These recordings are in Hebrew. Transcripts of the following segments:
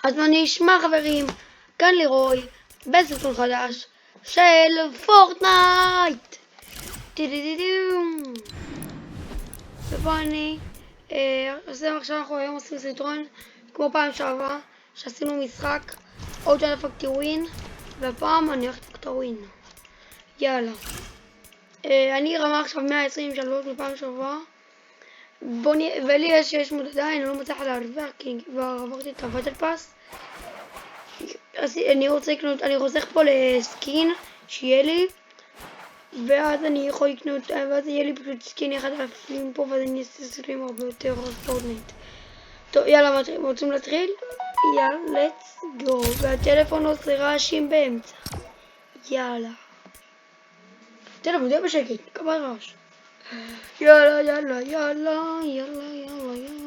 אז מה נשמע חברים? כאן לירוי בסרטון חדש של פורטנייט. ופה אני עכשיו אנחנו היום עושים סרטון כמו פעם שעברה שעשינו משחק עוד שנה דפקתי ווין, והפעם אני הולך לדפוק את הווין. יאללה, אני רמה עכשיו 123 מפעם שעברה, ולי יש 600 עדיין, אני לא מצליח להרוויח כי כבר עברתי את הבטל פאס. אז אני רוצה לקנות, אני חוסך פה לסקין שיהיה לי, ואז אני יכול לקנות, ואז יהיה לי פשוט סקין אחד להפלים פה, ואז אני אעשה סרטונים הרבה יותר פורטנייט. טוב, יאללה, רוצים להתחיל? יאללה, let's go. והטלפון עושה רעשים באמצע. יאללה. טלפון, די בשקט, כמה רעש. יאללה, יאללה, יאללה, יאללה, יאללה, יאללה.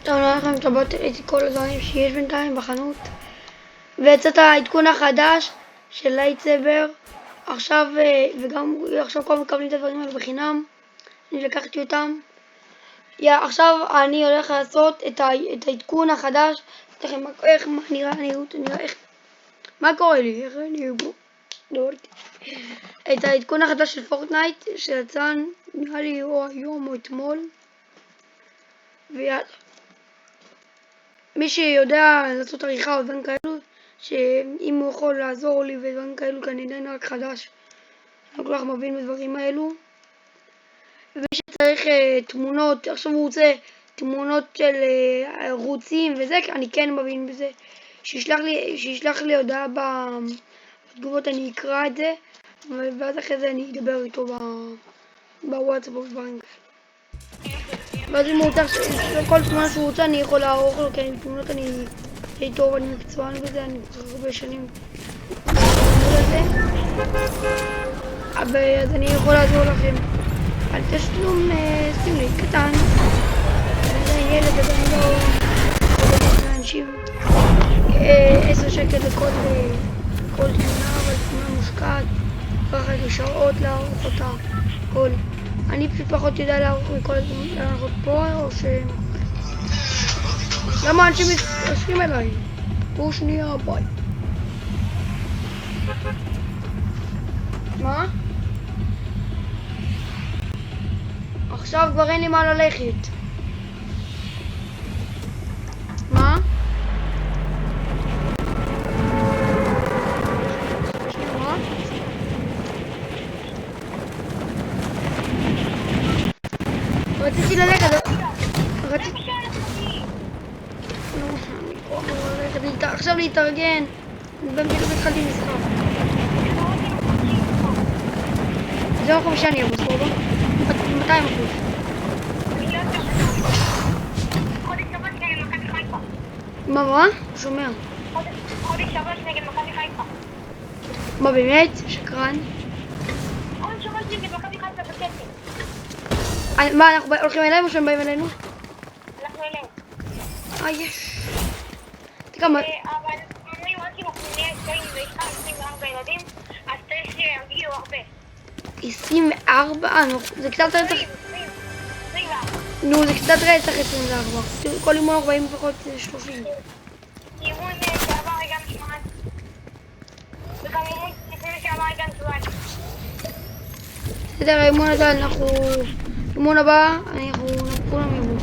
טוב, אני הולך למצבות את כל הדברים שיש בינתיים בחנות. ויצאת העדכון החדש של לייטסייבר. עכשיו, וגם עכשיו כבר מקבלים את הדברים האלה בחינם. אני לקחתי אותם. עכשיו אני הולך לעשות את העדכון החדש. איך נראה, מה קורה לי? איך אני דורתי. את העדכון החדש של פורטנייט שיצא נראה לי או היום או אתמול. ויאללה. מי שיודע לעשות עריכה או דברים כאלו, שאם הוא יכול לעזור לי ודברים כאלו, כי אני עדיין רק חדש, אני לא כל כך מבין בדברים האלו. ומי שצריך תמונות, עכשיו הוא רוצה תמונות של ערוצים וזה, אני כן מבין בזה, שישלח לי הודעה בתגובות, אני אקרא את זה, ואז אחרי זה אני אדבר איתו בוואטסאפ או דברים כאלה. ואז אם הוא רוצה, כל תמונה שהוא רוצה אני יכול לערוך לו, כי עם תמונות אני די טוב, אני מקצוען בזה, אני כבר הרבה שנים אז אני יכול לעזור לכם על תשלום סמלי קטן. זה ילד, אז אני לא יכול לאנשים 10 שקל לכל תמונה, אבל תמונה מושקעת, ככה לשעות לערוך אותה, כל. אני פשוט פחות יודע לערוך מכל התמונות פה, או ש... למה אנשים מתקשרים אליי? פה שנייה, ביי. מה? עכשיו כבר אין לי מה ללכת. מה? רציתי ללכת, עכשיו להתארגן, בדיוק התחלתי משחק. זה לא 5 אני אבוס, לא? 200%. מה? שומע. חודש שבש נגד מכבי חיפה. מה באמת? שקרן. חודש שבש נגד מכבי חיפה בקטן. מה, אנחנו הולכים אליהם או שהם באים אלינו? אנחנו אליהם. יש. תקרא מה... אבל אומרים רק אם אנחנו נהיה 24 ילדים, אז צריך שירגיעו הרבה. 24? זה קצת רצח... 24. נו, זה קצת רצח 24. כל אימון 40 לפחות 30. אימון שעבר גם 8. וגם אימון לפני שעבר גם 7. בסדר, האימון הזה אנחנו... אימון הבא, אנחנו כולם אימון.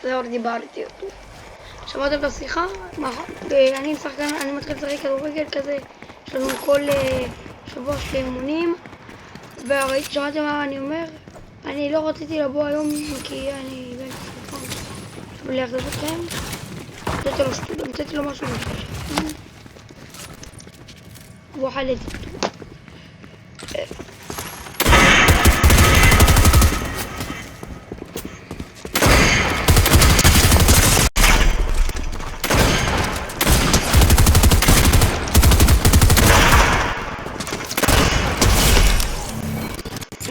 זהו, דיברתי אותו. שמעתם את השיחה? אני מתחיל לשחק כדורגל כזה, יש לנו כל שבוע 2 אימונים, ושמעתם מה אני אומר? אני לא רציתי לבוא היום כי אני בן סליחה. עכשיו לי לאכזב אתכם. המצאתי לו משהו והוא אכל את זה.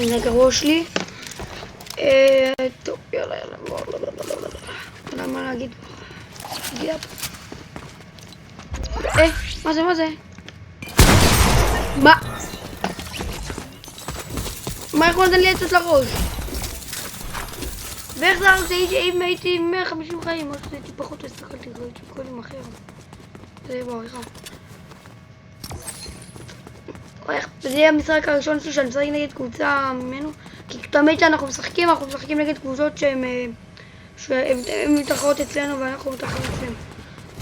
זה הגרוע שלי. טוב, יאללה, מה להגיד? מה זה? מה איך נתן לי לצאת לראש? ואיך זה אם הייתי 150 חיים, אז הייתי פחות הסתכלתי, ראיתי קודם אחר. זה בעריכה. זה יהיה המשחק הראשון שלי שאני משחק נגד קבוצה ממנו, כי תמיד שאנחנו משחקים נגד קבוצות שהן מתחרות אצלנו ואנחנו מתחרות אצלנו.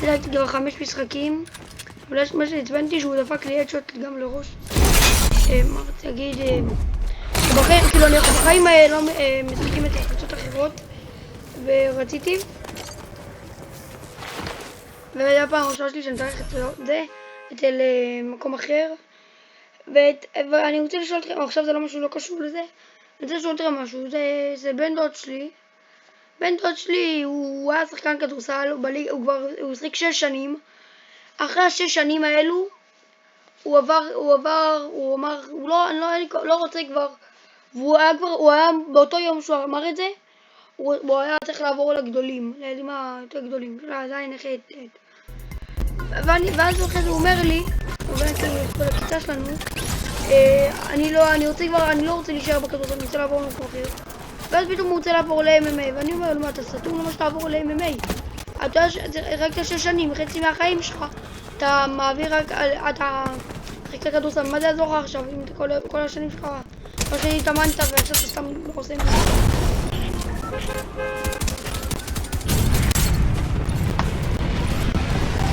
לדעתי כבר 5 משחקים, אבל מה שהצבנתי שהוא דפק לי הדשוט גם לראש. מה רציתי להגיד? כאילו אנחנו בחיים לא משחקים את הקבוצות אחרות, ורציתי. והיה פעם ראשונה שלי שאני צריך את זה, אצל מקום אחר. ואני רוצה לשאול אתכם, עכשיו זה לא משהו לא קשור לזה, אני רוצה לשאול אתכם משהו, זה בן דוד שלי. בן דוד שלי הוא היה שחקן כדורסל, הוא שחק 6 שנים. אחרי 6 שנים האלו הוא אמר, אני לא רוצה כבר, הוא היה באותו יום שהוא אמר את זה, הוא היה צריך לעבור לגדולים, לילדים היותר גדולים, עדיין איך ואז אחרי זה הוא אומר לי, הוא אומר לי לכיתה שלנו, אני לא רוצה להישאר בכדורסל, אני רוצה לעבור למקום אחר. ואז פתאום הוא רוצה לעבור ל-MMA, ואני אומר לו, מה, אתה סתום למה שתעבור ל-MMA? אתה רק 6 שנים, חצי מהחיים שלך, אתה מעביר רק, אתה חלק לכדורסל, מה זה יעזור לך עכשיו, אם כל השנים שלך, או שהתאמנת ועכשיו אתה סתם לא עושה מזה.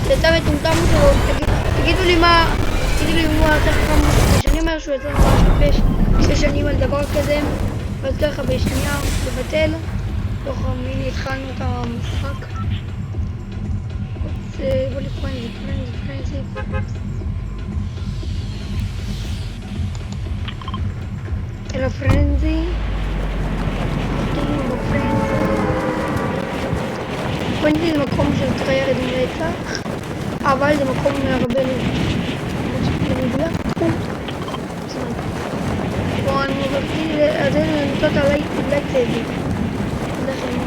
זה יצא מטומטם שלו, תגידו לי מה יותר חכם שאני אומר שהוא יצא ממש טיפש 6 שנים על דבר כזה, ואז ככה בשנייה לבטל, תוך המיני התחלנו את המשחק. בוא לקרוא את זה, אלא פרנזי, פרנזי זה מקום של תחייר עם רצח, אבל זה מקום מהרבה למדויק. פה אני מבקשתי לנטות עליי לצד. לכן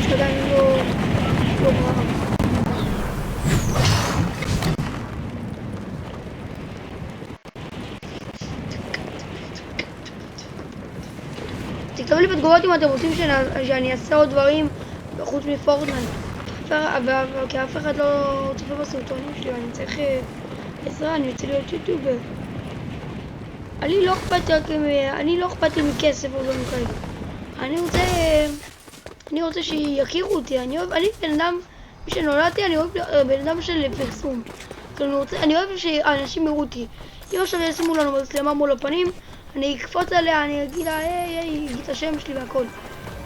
שעדיין לא רע. תכתבו לי בתגובות אם אתם רוצים שאני אעשה עוד דברים חוץ מפורטנייט. כי אף אחד לא צופה בסרטונים שלי, אני צריך עזרה, אני רוצה להיות יוטיובר. אני לא אכפת לי מכסף או דברים כאלה. אני רוצה שיכירו אותי. אני בן אדם, מי שנולדתי, אני אוהב בן אדם של פרסום. אני אוהב שאנשים יראו אותי. אם עכשיו ישימו לנו מצלמה מול הפנים, אני אקפוץ עליה, אני אגיד לה, היי, אגיד את השם שלי והכל.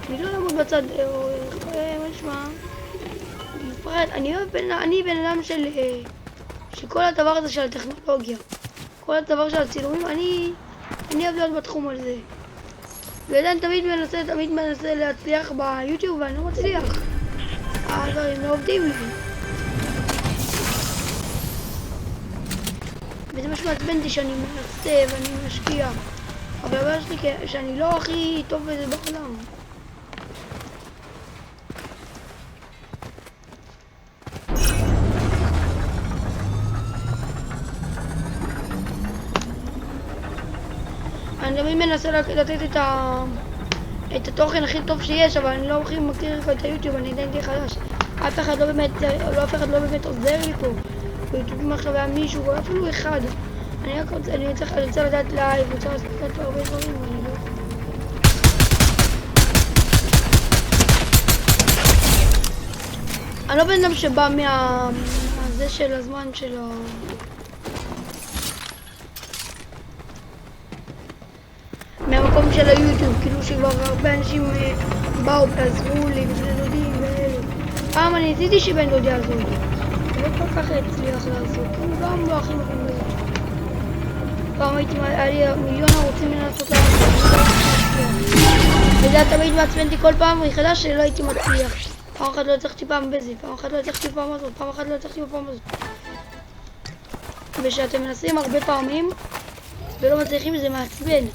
אני לא לעמוד בצד, מה נשמע? אני בן אדם של כל הדבר הזה של הטכנולוגיה. כל הדבר של הצילומים, אני אוהב להיות בתחום הזה. ועדיין תמיד מנסה להצליח ביוטיוב ואני לא מצליח. הדברים לא עובדים לי. וזה משהו מעצבן אותי שאני מנסה ואני משקיע. אבל הבעיה שלי שאני לא הכי טוב בזה בעולם. אני תמיד מנסה לתת את התוכן הכי טוב שיש, אבל אני לא הכי מכיר את היוטיוב, אני עדיין די חדש. אף אחד לא באמת עוזר לי פה. ביוטיוב עכשיו היה מישהו, או אפילו אחד. אני רוצה לדעת לייב, אני רוצה לדעת הרבה דברים, ואני לא... אני לא בן אדם שבא מהזה של הזמן שלו. מהמקום של היוטיוב, כאילו שכבר הרבה אנשים באו ועזרו לי, ובני דודים ואלו. פעם אני ניסיתי שבן דוד יעזור לי. זה לא כל כך הצליח לעשות, הוא גם לא הכי מבין בזה. פעם היה לי מיליון ערוצים לנסות לעשות. וזה היה תמיד מעצבן כל פעם מחדש שלא הייתי מצליח. פעם אחת לא הצלחתי פעם בזה, פעם אחת לא הצלחתי פעם הזאת, פעם אחת לא הצלחתי בפעם הזאת. ושאתם מנסים הרבה פעמים ולא מצליחים זה מעצבן.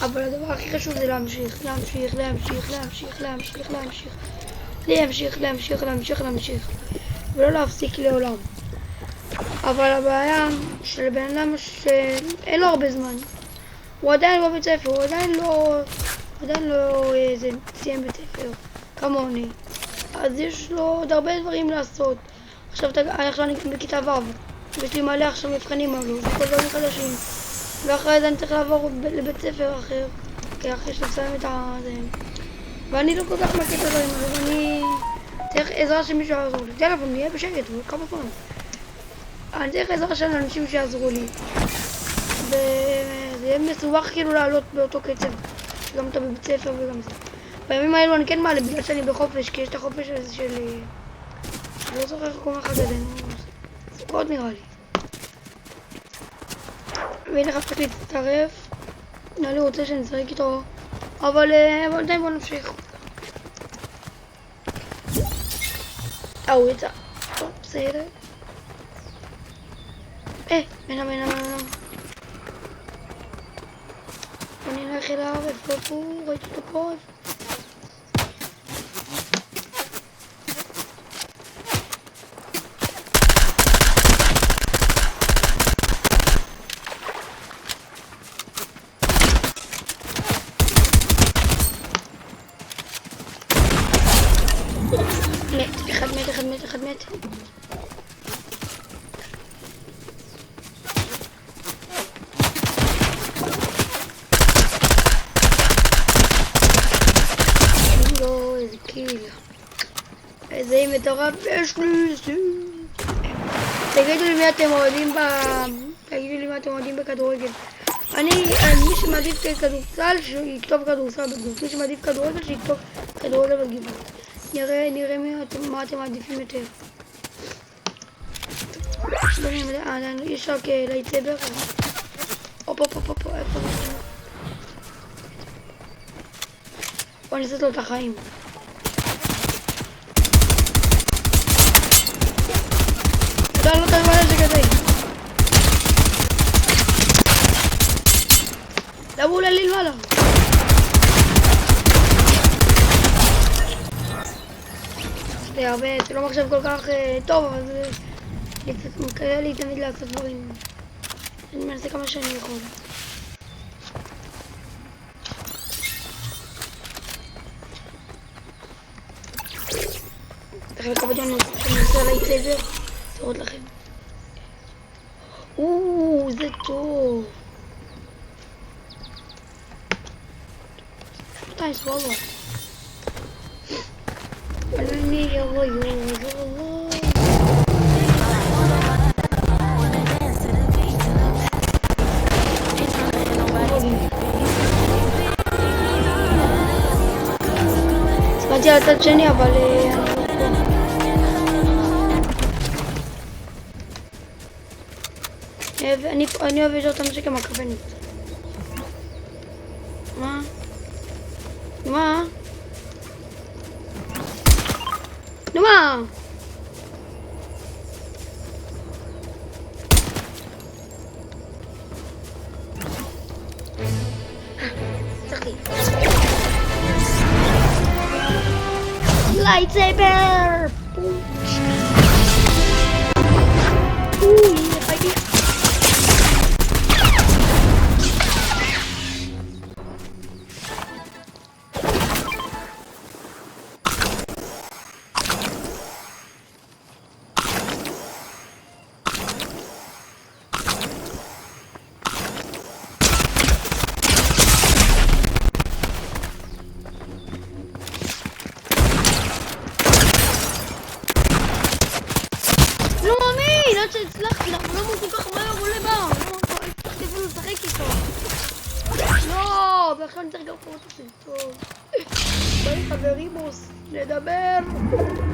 אבל הדבר הכי חשוב זה להמשיך, להמשיך, להמשיך, להמשיך, להמשיך, להמשיך, להמשיך, להמשיך, להמשיך, להמשיך, ולא להפסיק לעולם. אבל הבעיה של בן אדם שאין לו הרבה זמן, הוא עדיין לא בבית ספר, הוא עדיין לא סיים בית ספר, כמוני. אז יש לו עוד הרבה דברים לעשות. עכשיו אני בכיתה ו', ויש לי מלא עכשיו מבחנים עלו, וכל דברים חדשים. ואחרי זה אני צריך לעבור לבית ספר אחר, אחרי שנסיים את זה. ואני לא כל כך מכיר את הדברים האלה, ואני צריך עזרה שמישהו יעזור לי. טלפון, נהיה בשקט, כמה פעם. אני צריך עזרה של אנשים שיעזרו לי. וזה יהיה מסובך כאילו לעלות באותו קצב. גם אתה בבית ספר וגם זה. בימים האלו אני כן מעלה, בגלל שאני בחופש, כי יש את החופש הזה של... אני לא זוכר איך קוראים לך זה, סוכות נראה לי. ואין לך קצת להצטרף, אני רוצה שנשחק איתו, אבל עדיין בוא נמשיך. הוא יצא. טוב, בסדר. מנה. אני נלך אליו, איפה פה, ראיתי אותו פה. אחד מת. לא, איזה קיל. איזה מטורף יש לי. תגידו לי מה אתם אוהדים בכדורגל. מי שמעדיף כדורסל שיכתוב כדורסל בגוף. מי שמעדיף כדורגל שיכתוב כדורגל בגוף. נראה מה אתם מעדיפים יותר. יש רק לייטסייבר. איפה בוא ניסות לו את החיים. אתה לא תלמד על זה כזה. למה הוא עולה למעלה? זה לא מחשב כל כך טוב, אבל זה קשה לי תמיד לעשות דברים. אני מנסה כמה שאני יכול. צריך לקוות שאני ננסה על הייצבר, תראות לכם. זה טוב. שתיים סבבה. אני יבוא. הספקתי על הצד שני, אבל אני אוהב לשאול את המשק עם הכוונית. מה? Lightsaber! שהצלחתי, למה הוא כל כך מהר עולה בה? הצלחתי אפילו לשחק איתו. לא, ועכשיו אני צריך גם קורא את הסרטון. ביי חברים, נדבר.